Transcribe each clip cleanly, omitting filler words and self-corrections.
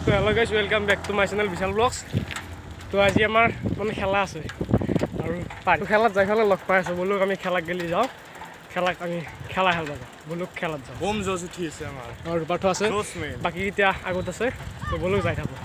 তো hello' guys welcome back to my channel Bishal vlogs. তো আজি আমাৰ মানে খেলা আছে আৰু খেলাত যাই পেলাই লগ পাই আছোঁ। বোলো আমি খেলাক গেলি যাওঁ, খেলা খেলিব যাওঁ। বোলো খেলাত যাওঁ। বম জজ উঠি আছে আমাৰ আৰু পাৰ্থ আছে, বাকীকেইটা আগত আছে। তো বোলো যাই থাকোঁ।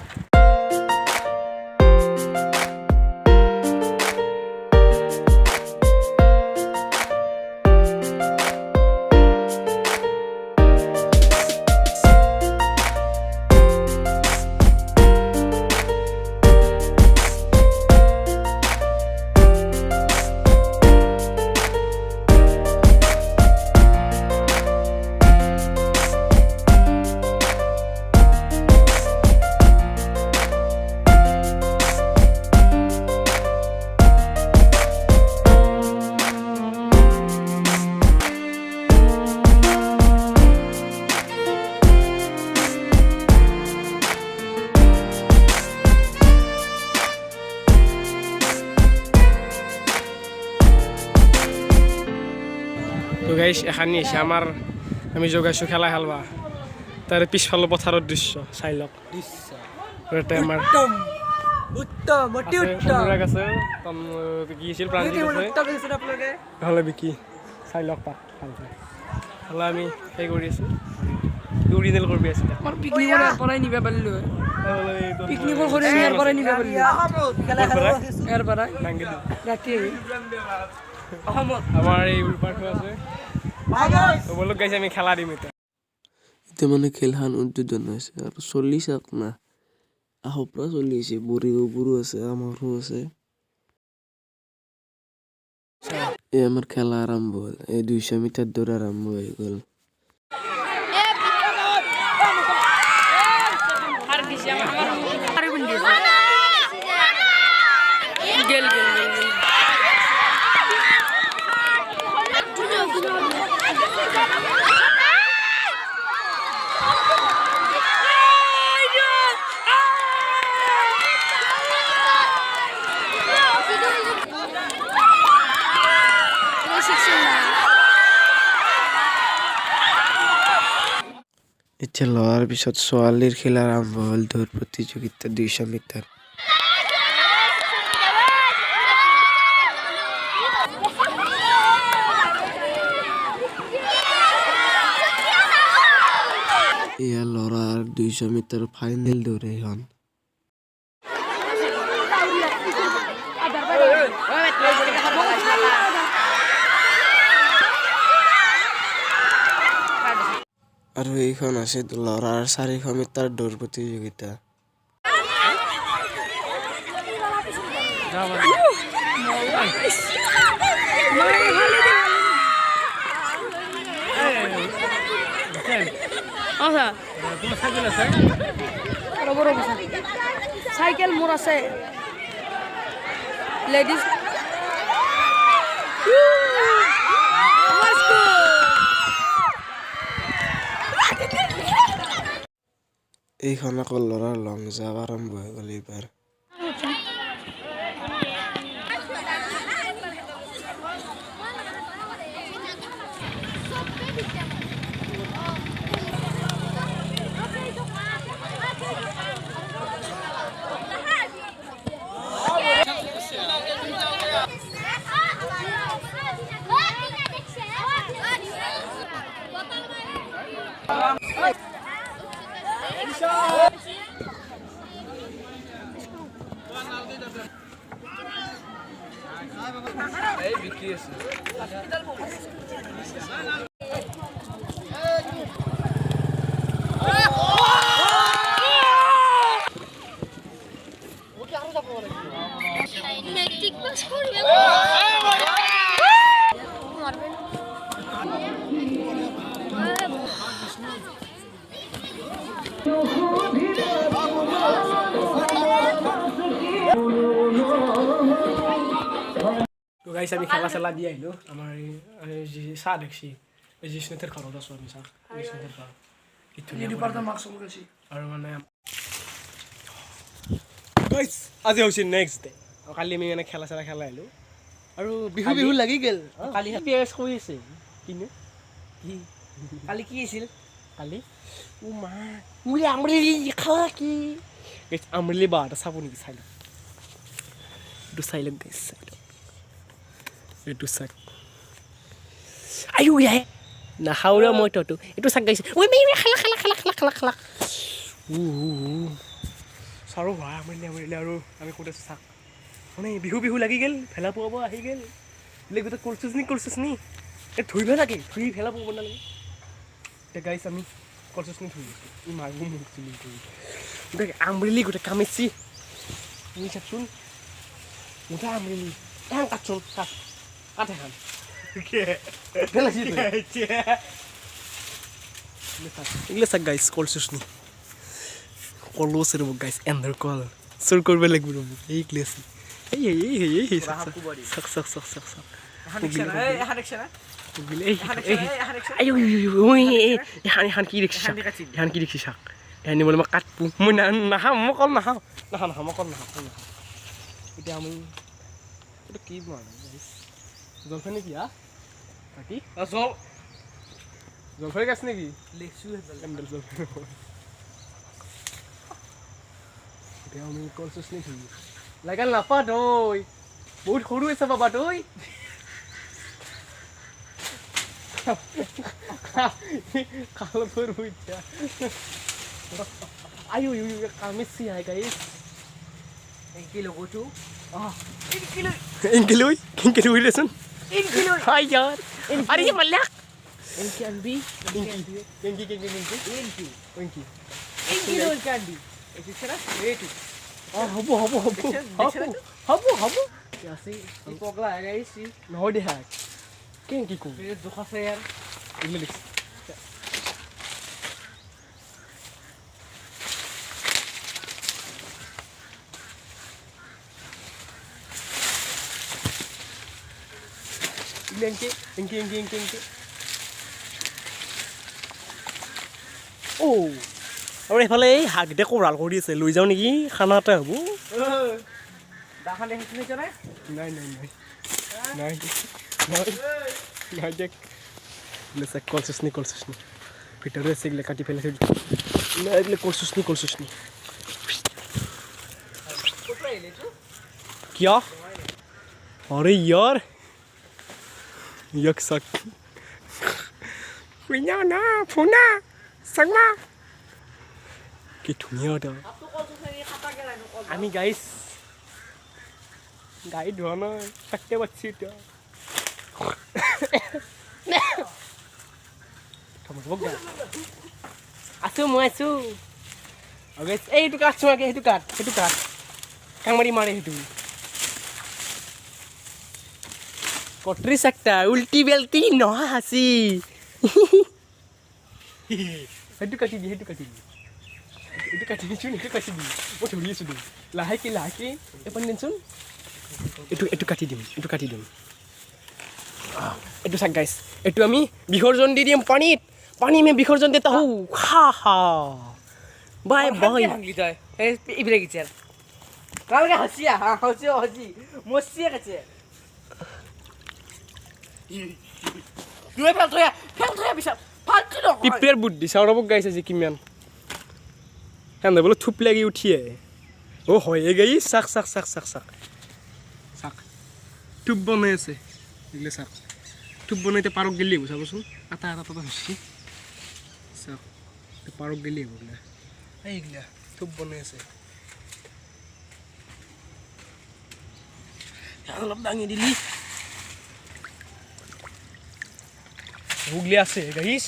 তো গাইছ এখানি হৈছে আমাৰ আমি যোগাইছোঁ খেলা খেলবা। তাৰে পিছফালৰ পথাৰৰ দৃশ্য চাই লওক। আমাৰ অনুৰাগ আছে, কি আছিল প্ৰাঞ্জিত আছে, নহ'লে বিকি চাই লওক পাত ভালকৈ। হ'লে আমি সেই কৰি আছোঁ, অৰিজিনেল কৰিব আছোঁ। পিকনিকৰ পৰাই নিব পাৰিলোঁ হয়, পিকনিকৰ কৰি ইয়াৰ পৰাই নিব পাৰিলোঁ ইয়াৰ পৰাই ৰাতি আমাৰ এই পাৰ্থ আছে। বোলো গাইছে আমি খেলা দিম এতিয়া। এতিয়া মানে খেলখন উদ্বোধন হৈছে আৰু চলি চাওক না, আহৰ পৰা চলি আছে। বুঢ়ীবোৰো আছে, আমাৰো আছে। এই আমাৰ খেলা আৰম্ভ হ'ল, এই 200 মিটাৰ দৌৰ আৰম্ভ হৈ গ'ল। এতিয়া লোৱাৰ পিছত ছোৱালীৰ খেল আৰম্ভ হ'ল, দৌৰ প্ৰতিযোগিতা 200 মিটাৰ। এয়া ল'ৰাৰ 200 মিটাৰ ফাইনেল দৌৰ এইখন। আৰু এইখন আছে ল'ৰাৰ 400 মিটাৰ দৌৰ প্ৰতিযোগিতা। চাইকেল মোৰ আছে লেডিজ এইখন আকৌ ল'ৰাৰ লং জাম্প আৰম্ভ হৈ গ'ল এইবাৰ। তো গাইছ আমি খেলা চেলা দি আহিলোঁ। আমাৰ যি চাহ দেখছি এই জিষ্ণুথেৰ ঘৰত আছোঁ আমি। চাহ জিষ্ণুথেৰ ঘৰত আৰু মানে আজি হৈছে নেক্সট ডে। কালি আমি মানে খেলা চেলা খেলা আহিলোঁ আৰু বিহু বিহু লাগি গ'ল। কালি পিয়াজ কৰি আছে কিনে কালি কি আছিল কালি মা উই আমলি খালা কি গাইছ আমলি বা এটা চাব নেকি চাই লওক এইটো চাই লওক গাইছ চাই লওক এইটো চাক আয়ো ইয়াই নাখাওঁৰে মই ততো এইটো চাক গাইছে ঐ মে খালা খালা খালা খালা খালা খালা চাৰো ভাই আমৰিলে আৰু আমি ক'ত আছোঁ চাক মানে বিহু লাগি গ'ল ভেলা পুৱাব আহি গ'ল বোলে গোটেই কৰিছোঁচ নি এই ধুইব লাগে ধুই ভেলা পুৱাব নালাগে এতিয়া গাইছ আমি কৰিছোঁচ নি ধুই আছোঁ ই মাৰিব মোক চুলি কৰি গোটেই আমৰিলি গোটেই কামেচি তুমি চাচোন গোটেই আমৰিলি এহান কাটচোন কাট এহান এগুলো চাক গাইছ কৰিছোঁচ নি কলো আছে ৰ'ব গাইছ এন্ধাৰ কল চুৰ কৰিব লাগিব ৰ'ব এই ক্লাছ এই কি দেখছি চাক এহানি বোলে মই কাটপো মই নাখাওঁ মই কল নাখাওঁ মই কল নাখাওঁ এতিয়া আমি এইটো কি জলফাই নেকি হা বাকী জলফাই গাছ নেকি এতিয়া আমি কলচোচ নি ধুই লাগাল নাপা তই বহুত সৰু হৈছে বাবা তই খাল পৰব এতিয়া আয়ো কামেচি আই গাইছ इनके लो लेसन हाय यार अरे ये मल्लक इनके अनबी इनकी रोल कैंडी ऐसे चला रेटू हबो क्या से ये पगला है गाइस नो दे है किंकी को ये दुखा से यार इले लिख ইনকে ও আৰু এফালে এই হাগদে কোৰাল কৰি আছে লৈ যাওঁ নেকি খানা এটা হ'ব নাই দেখ কলচোচ নি ভিতরে আছে এগুলো কাটি ফেলে এগুলো কলচোচ নি क्या अरे यार yaksak Winyana Puna Sangma কি ধুনীয়া এটা আমি গাইছ গাই ধোৱা নাই থাকতে পাৰছি এটা আছো মই আছো এইটো কাটছো আগে সেইটো কাট কাংমাৰি মাৰে সেইটো कटरी सकता उल्टी बेलती न हसी हेतु काटी दी चुन हेतु काटी दी ओ थोड़ी सुन लाहे के अपन सुन एटु काटी दिम एटु साक गाइस एटु আমি বিসর্জন দি দিম পানি মে বিসর্জন देता हूं हा बाय হাংলি তই এই ইবলে গিচার কালকে হাসিয়া হাসি মসিয়া গেছে দুই ফেল থয়া বিশাল ফালতু ন পিপের বুদ্ধি সাউরব গাইছে যে কিমান হেন্দে বলে থুপ লাগি উঠিয়ে ও হয়ে গই সাক টুপ বনাইছে এগুলো সাক টুপ বনাইতে পারক গেলি বুঝাবছুন আটা হসি সাক পারক গেলি বলে এইগুলা টুপ বনাইছে অলপ দাঙি দিলি ভুগলি আছে গাইস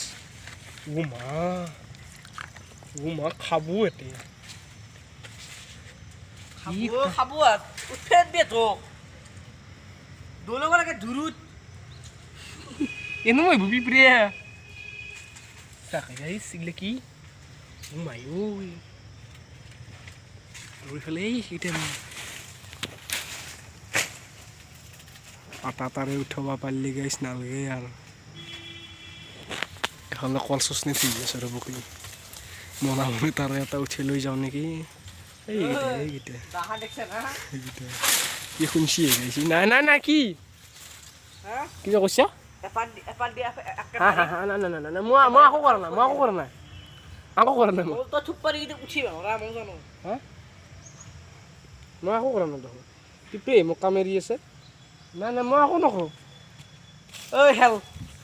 উমা খাবো এতে খাবো উঠে দে তো দোলগা লাগে দুরুত এনো মই বুবি প্রিয়া সাকা গাইস ইগলে কি উমায়ো ওই ফলে এটা আটা তারে উঠবা পারলি গাইস নালগে আর আমরা কলসোচ নি ঠিক আছে রে বকলি মনা মনে তার এটা উঠে লই যাও নাকি এইটা দাহা দেখছ না এইটা কি খুনছি গাইছি না কি হ্যাঁ কি কইছা এপান দি হ্যাঁ না মই আকো কৰা নাই আকৌ কৰা নাই মই তই থুপ পাৰি কিন্তু উঠিবা মই জানো হা মই আকৌ কৰা নাই দেখোন টিপে মোক কাম এৰি আছে নাই নাই মই আকৌ নকৰোঁ ঐ হেল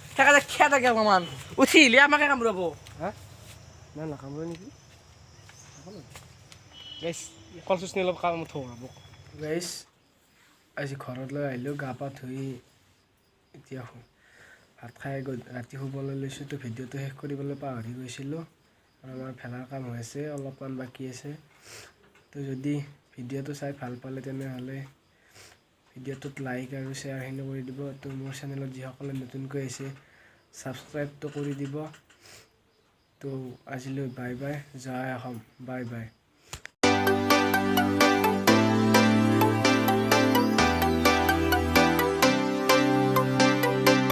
সেইকাৰণে খেদ অকণমান উঠিলে আমাকে কামুৰাব হা নাই নাকামোৰে নেকি গাইছ কল চুচনি অলপ কাম থওঁ মোক গাইছ আজি ঘৰলৈ আহিলোঁ গা পা ধুই এতিয়া ভাত খাই ৰাতি শুবলৈ লৈছোঁ তো ভিডিঅ'টো শেষ কৰিবলৈ পাহৰি গৈছিলোঁ আৰু আমাৰ ভেলাৰ কাম হৈ আছে অলপমান বাকী আছে তো যদি ভিডিঅ'টো চাই ভাল পালে তেনেহ'লে ভিডিঅ'টোত লাইক আৰু শ্বেয়াৰখিনি কৰি দিব তো মোৰ চেনেলত যিসকলে নতুনকৈ আহিছে ছাবস্ক্ৰাইবটো কৰি দিব তো আজিলৈ বাই বাই জয় অসম বাই বাই